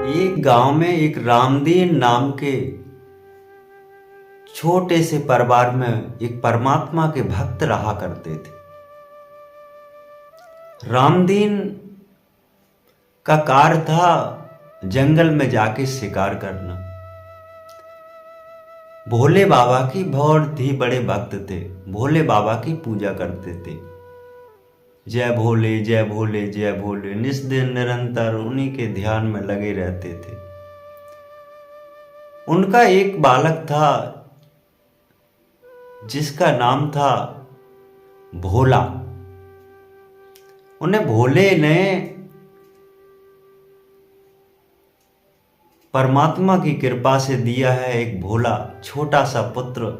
एक गांव में एक रामदीन नाम के छोटे से परिवार में एक परमात्मा के भक्त रहा करते थे। रामदीन का कार्य था जंगल में जाके शिकार करना। भोले बाबा की बहुत ही बड़े भक्त थे। भोले बाबा की पूजा करते थे। जय भोले जय भोले जय भोले, निस दिन निरंतर उन्हीं के ध्यान में लगे रहते थे। उनका एक बालक था जिसका नाम था भोला। उन्हें भोले ने परमात्मा की कृपा से दिया है एक भोला छोटा सा पुत्र।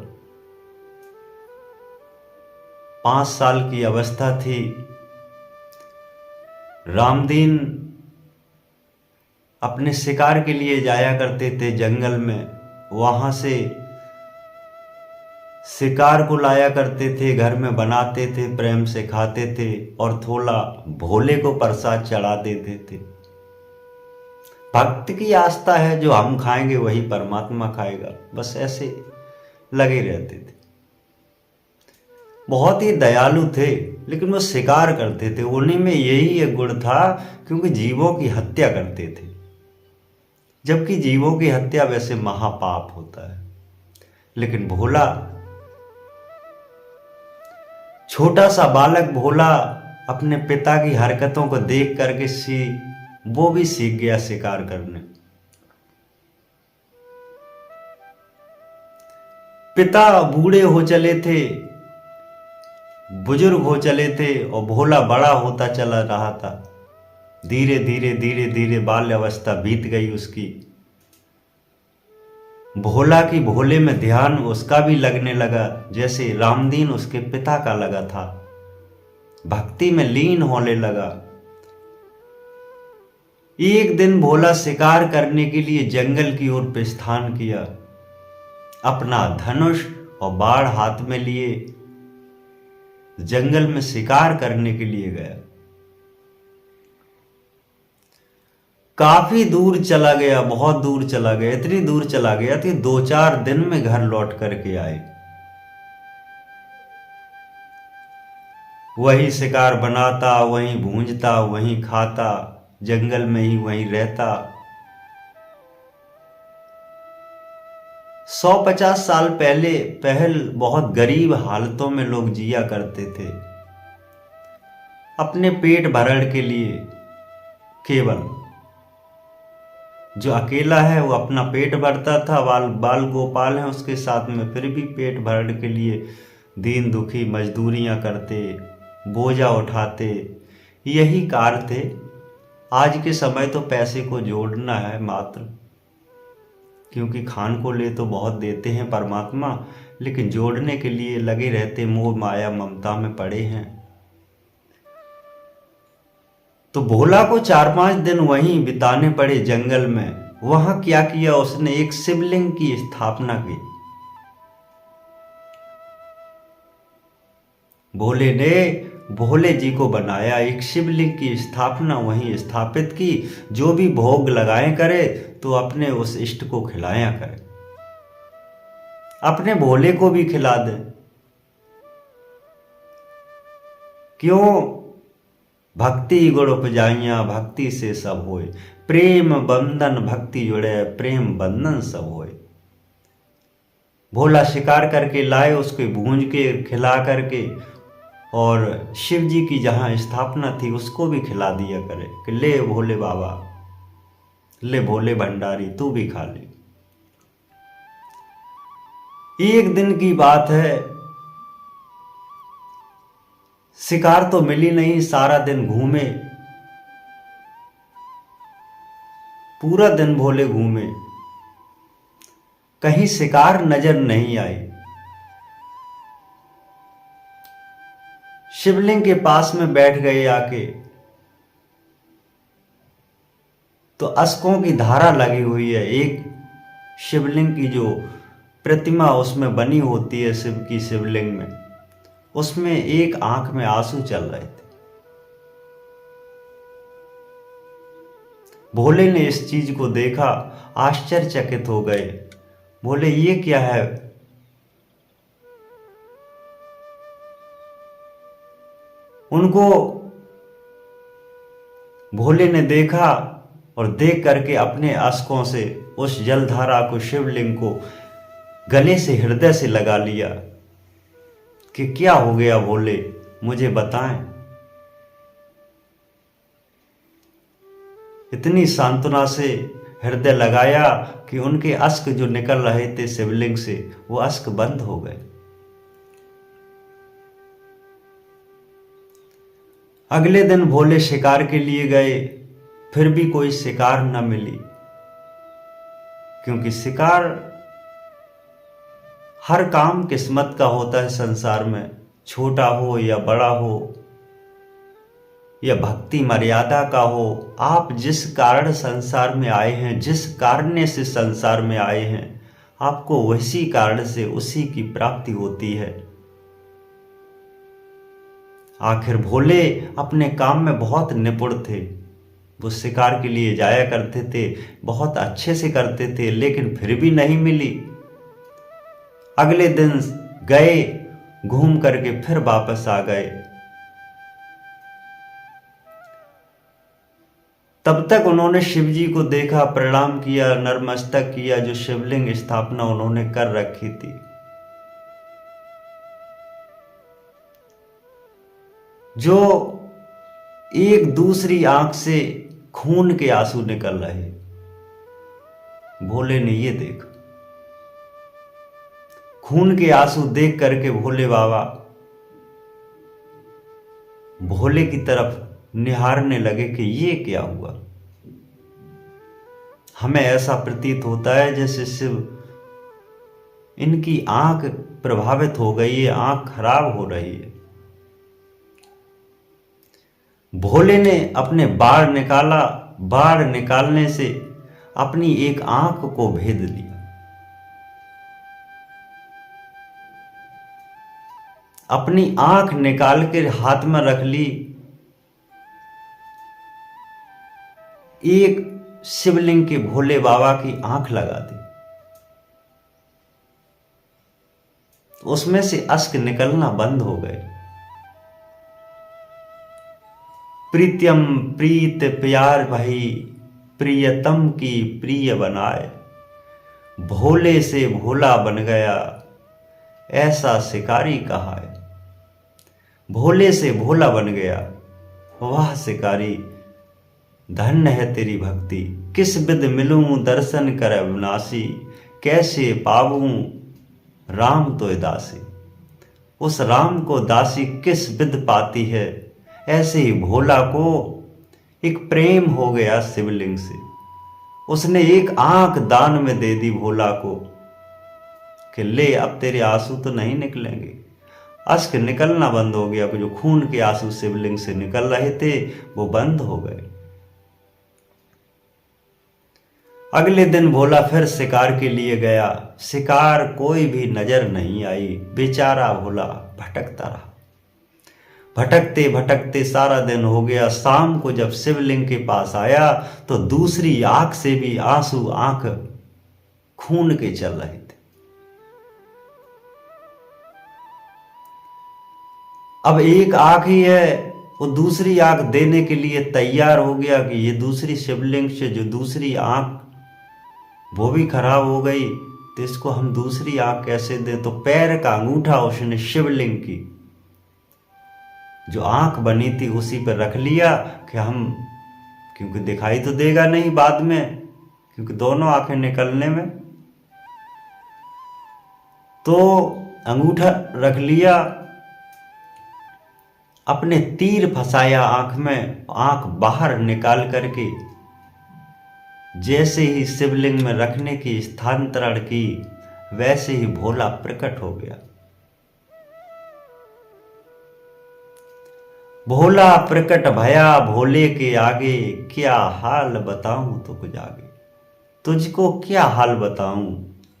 5 साल की अवस्था थी। रामदीन अपने शिकार के लिए जाया करते थे जंगल में। वहां से शिकार को लाया करते थे, घर में बनाते थे, प्रेम से खाते थे और थोड़ा भोले को प्रसाद चढ़ा देते थे। भक्त की आस्था है, जो हम खाएंगे वही परमात्मा खाएगा, बस ऐसे लगे रहते थे। बहुत ही दयालु थे, लेकिन वो शिकार करते थे। उन्हीं में यही एक गुण था, क्योंकि जीवों की हत्या करते थे, जबकि जीवों की हत्या वैसे महापाप होता है। लेकिन भोला, छोटा सा बालक भोला, अपने पिता की हरकतों को देख करके वो भी सीख गया शिकार करने। पिता बूढ़े हो चले थे, बुजुर्ग हो चले थे और भोला बड़ा होता चला रहा था। धीरे धीरे धीरे धीरे बाल्य अवस्था बीत गई उसकी। भोला की भोले में ध्यान उसका भी लगने लगा, जैसे रामदीन उसके पिता का लगा था। भक्ति में लीन होने लगा। एक दिन भोला शिकार करने के लिए जंगल की ओर प्रस्थान किया। अपना धनुष और बाण हाथ में लिए जंगल में शिकार करने के लिए गया। काफी दूर चला गया, बहुत दूर चला गया। इतनी दूर चला गया कि 2-4 दिन में घर लौट करके आए। वही शिकार बनाता, वहीं भूंजता, वहीं खाता, जंगल में ही वहीं रहता। 150 साल पहल बहुत गरीब हालतों में लोग जिया करते थे, अपने पेट भरण के लिए। केवल जो अकेला है वो अपना पेट भरता था, बाल गोपाल हैं उसके साथ में, फिर भी पेट भरण के लिए दीन दुखी मजदूरियां करते, बोझा उठाते, यही कार्य थे। आज के समय तो पैसे को जोड़ना है मात्र, क्योंकि खान को ले तो बहुत देते हैं परमात्मा, लेकिन जोड़ने के लिए लगे रहते, मोह माया ममता में पड़े हैं। तो भोला को 4-5 दिन वहीं बिताने पड़े जंगल में। वहां क्या किया उसने, एक शिवलिंग की स्थापना की। भोले ने भोले जी को बनाया, एक शिवलिंग की स्थापना वहीं स्थापित की। जो भी भोग लगाए करे तो अपने उस इष्ट को खिलाया करे, अपने भोले को भी खिला दे। क्यों? भक्ति गुण उपजाइया, भक्ति से सब होए। प्रेम बंधन भक्ति जुड़े, प्रेम बंधन सब होए। भोला शिकार करके लाए, उसको भूंज के खिला करके, और शिव जी की जहां स्थापना थी उसको भी खिला दिया करे कि ले भोले बाबा, ले भोले भंडारी, तू भी खा ले। एक दिन की बात है, शिकार तो मिली नहीं। सारा दिन घूमे, पूरा दिन भोले घूमे, कहीं शिकार नजर नहीं आई। शिवलिंग के पास में बैठ गए आके, तो अश्कों की धारा लगी हुई है। एक शिवलिंग की जो प्रतिमा उसमें बनी होती है, शिव की शिवलिंग में, उसमें एक आंख में आंसू चल रहे थे। भोले ने इस चीज को देखा, आश्चर्यचकित हो गए। बोले ये क्या है? उनको भोले ने देखा और देख करके अपने अस्कों से उस जलधारा को, शिवलिंग को गले से, हृदय से लगा लिया कि क्या हो गया भोले, मुझे बताएं। इतनी सांत्वना से हृदय लगाया कि उनके अश्क जो निकल रहे थे शिवलिंग से, वो अश्क बंद हो गए। अगले दिन भोले शिकार के लिए गए, फिर भी कोई शिकार न मिली, क्योंकि शिकार हर काम किस्मत का होता है संसार में, छोटा हो या बड़ा हो या भक्ति मर्यादा का हो। आप जिस कारण संसार में आए हैं, जिस कारण से संसार में आए हैं, आपको वैसी कारण से उसी की प्राप्ति होती है। आखिर भोले अपने काम में बहुत निपुण थे। वो शिकार के लिए जाया करते थे, बहुत अच्छे से करते थे, लेकिन फिर भी नहीं मिली। अगले दिन गए, घूम करके फिर वापस आ गए। तब तक उन्होंने शिव जी को देखा, प्रणाम किया, नतमस्तक किया, जो शिवलिंग स्थापना उन्होंने कर रखी थी। जो एक दूसरी आंख से खून के आंसू निकल रहे, भोले ने ये देखा। खून के आंसू देख करके भोले बाबा भोले की तरफ निहारने लगे कि ये क्या हुआ। हमें ऐसा प्रतीत होता है जैसे शिव, इनकी आंख प्रभावित हो गई है, आंख खराब हो रही है। भोले ने अपने बाण निकाला, बाण निकालने से अपनी एक आंख को भेद लिया। अपनी आंख निकाल कर हाथ में रख ली, एक शिवलिंग के भोले बाबा की आंख लगा दी। उसमें से अश्क निकलना बंद हो गए। प्रीत्यम प्रीत प्यार भाई, प्रियतम की प्रिय बनाए, भोले से भोला बन गया, ऐसा शिकारी कहा है। भोले से भोला बन गया, वाह शिकारी, धन्य है तेरी भक्ति। किस विध मिलूं दर्शन कर अविनाशी, कैसे पाऊं राम तो दासी। उस राम को दासी किस विध पाती है, ऐसे ही भोला को एक प्रेम हो गया शिवलिंग से। उसने एक आंख दान में दे दी भोला को कि ले, अब तेरे आंसू तो नहीं निकलेंगे। अश्क निकलना बंद हो गया, जो खून के आंसू शिवलिंग से निकल रहे थे वो बंद हो गए। अगले दिन भोला फिर शिकार के लिए गया। शिकार कोई भी नजर नहीं आई। बेचारा भोला भटकता रहा। भटकते भटकते सारा दिन हो गया। शाम को जब शिवलिंग के पास आया तो दूसरी आंख से भी आंसू, आंख खून के चल रहे थे। अब एक आंख ही है, वो दूसरी आंख देने के लिए तैयार हो गया कि ये दूसरी शिवलिंग से जो दूसरी आंख वो भी खराब हो गई, तो इसको हम दूसरी आंख कैसे दें। तो पैर का अंगूठा उसने शिवलिंग की जो आंख बनी थी उसी पर रख लिया कि हम, क्योंकि दिखाई तो देगा नहीं बाद में, क्योंकि दोनों आंखें निकलने में, तो अंगूठा रख लिया, अपने तीर फंसाया आंख में, आंख बाहर निकाल करके जैसे ही शिवलिंग में रखने की स्थानांतरण की, वैसे ही भोला प्रकट हो गया। भोला प्रकट भया भोले के आगे, क्या हाल बताऊं तो कुछ आगे। तुझको क्या हाल बताऊं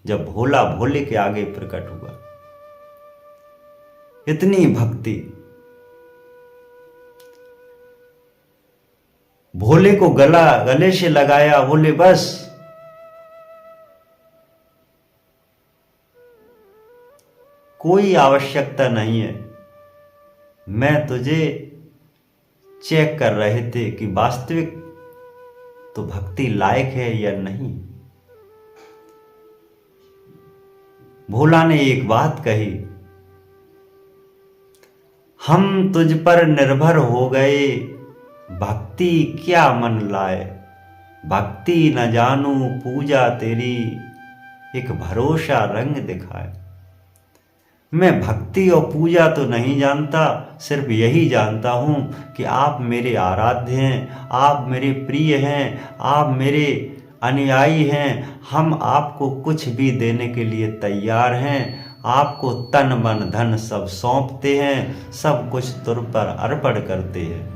जब भोला भोले के आगे प्रकट हुआ। इतनी भक्ति। भोले को गले से लगाया, बोले बस कोई आवश्यकता नहीं है। मैं तुझे चेक कर रहे थे कि वास्तविक तो भक्ति लायक है या नहीं। भोला ने एक बात कही, हम तुझ पर निर्भर हो गए, भक्ति क्या मन लाए। भक्ति न जानू पूजा तेरी, एक भरोसा रंग दिखाए। मैं भक्ति और पूजा तो नहीं जानता, सिर्फ यही जानता हूं कि आप मेरे आराध्य हैं, आप मेरे प्रिय हैं, आप मेरे अनुयायी हैं। हम आपको कुछ भी देने के लिए तैयार हैं, आपको तन मन धन सब सौंपते हैं, सब कुछ तुर पर अर्पण करते हैं।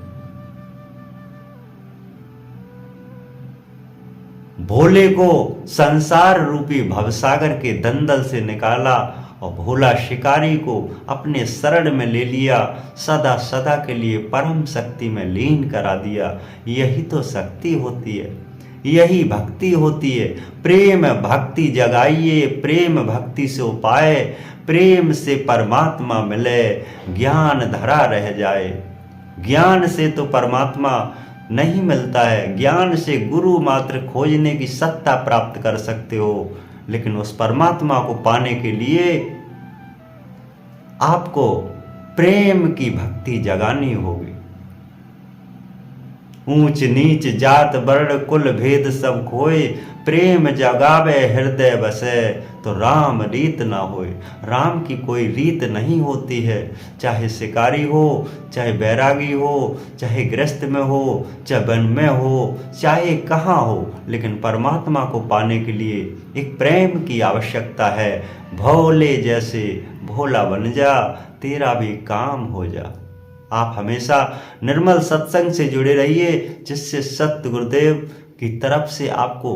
भोले को संसार रूपी भवसागर के दंदल से निकाला और भोला शिकारी को अपने शरण में ले लिया, सदा सदा के लिए परम शक्ति में लीन करा दिया। यही तो शक्ति होती है, यही भक्ति होती है। प्रेम भक्ति जगाइए, प्रेम भक्ति से उपाय, प्रेम से परमात्मा मिले, ज्ञान धरा रह जाए। ज्ञान से तो परमात्मा नहीं मिलता है, ज्ञान से गुरु मात्र खोजने की सत्ता प्राप्त कर सकते हो, लेकिन उस परमात्मा को पाने के लिए आपको प्रेम की भक्ति जगानी होगी। ऊंच नीच जात वर्ण कुल भेद सब खोए, प्रेम जगावे हृदय बसे, तो राम रीत ना होए। राम की कोई रीत नहीं होती है, चाहे शिकारी हो, चाहे बैरागी हो, चाहे गृहस्थ में हो, चाहे वन में हो, चाहे कहाँ हो, लेकिन परमात्मा को पाने के लिए एक प्रेम की आवश्यकता है। भोले जैसे भोला बन जा, तेरा भी काम हो जा। आप हमेशा निर्मल सत्संग से जुड़े रहिए, जिससे सत्य गुरुदेव की तरफ से आपको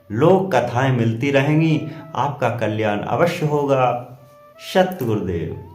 लोक कथाएं मिलती रहेंगी। आपका कल्याण अवश्य होगा। सत्य गुरुदेव।